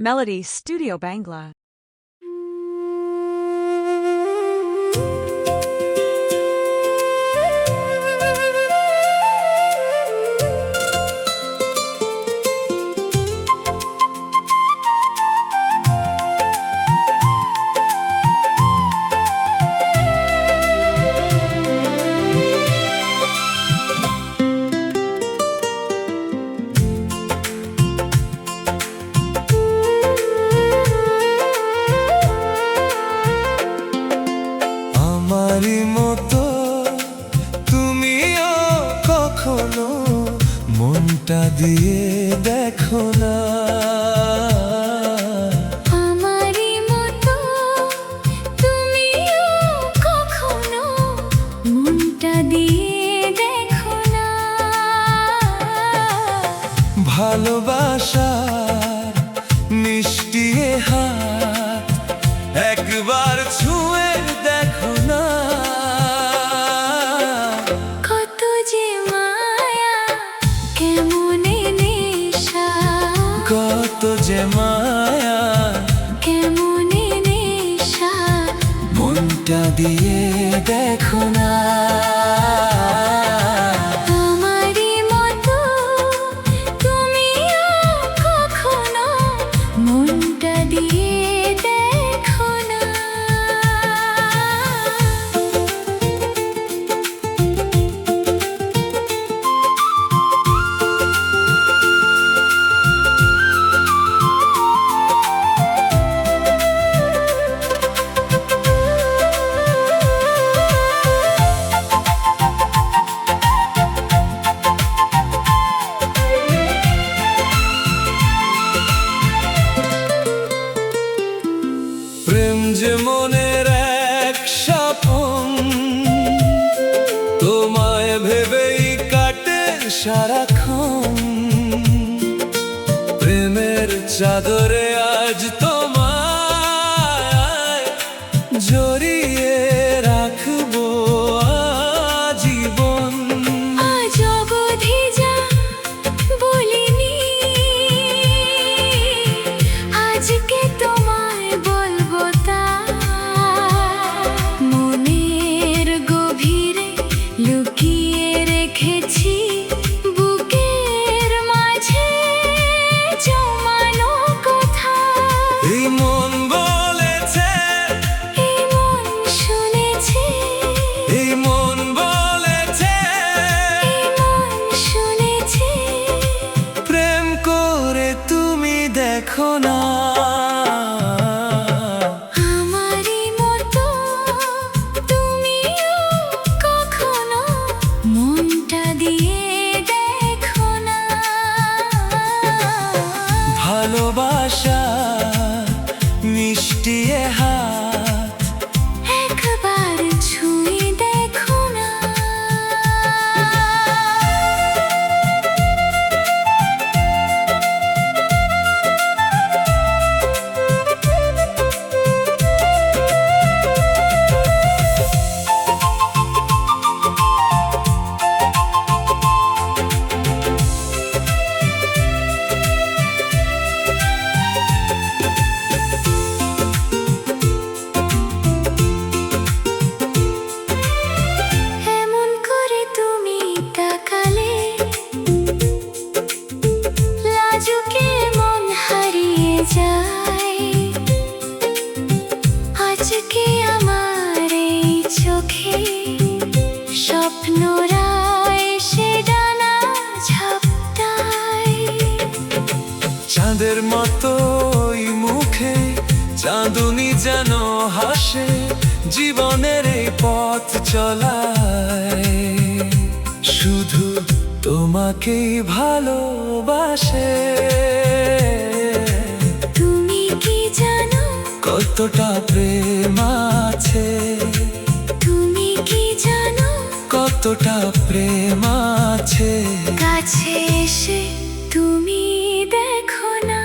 Melody Studio Bangla. আমারই মতো তুমিও কখনো মনটা দিয়ে দেখো না। আমারই মতো তুমিও কখনো মনটা দিয়ে দেখো না। ভালোবাসার মিষ্টি এ হাত একবার ছুঁয়ে দেখো না। কত যে মায়া কেমনে নেশা, কত যে মায়া কেমনে নেশা, মনটা দিয়ে দেখো না। আমারই মতো তুমিও কখনো মনটা দিয়ে দেখো না। প্রেম যে মনের এক স্বপন, তোমায় ভেবেই কাটে সারাক্ষণ। প্রেমের চাদরে আজ তোমায় জড়িয়ে রাখবো আজীবন। আজ অবধি যা বলিনি, আজকে তোমায় বলবো তা। মনের গভীরে লুকিয়ে রেখেছি বুকের মাঝে জমানো কথা। এই মন বলেছে, এই মন শুনেছে, এই মন বলেছে, এই মন শুনেছে। প্রেম করে তুমি দেখো না। আমারই মতো তুমিও কখনো মনটা দিয়ে দেখো না। ভালোবাসা মিষ্টি এ হাত একবার ছুঁয়ে দেখো না। এমন করে তুমি তাকালে লাজুকে মন হারিয়ে যায়। আজকে আমার এই চোখে স্বপ্নরা এসে ডানা ঝাপটায়। চাঁদের মতো ওই মুখে চাঁদুনি যেন হাসে জীবনের এই পথ চলায়। শুধু তোমাকেই ভালোবাসে। তুমি কি জানো কতটা প্রেম আছে, তুমি কি জানো কতটা প্রেম আছে। কাছে এসে তুমি দেখো না।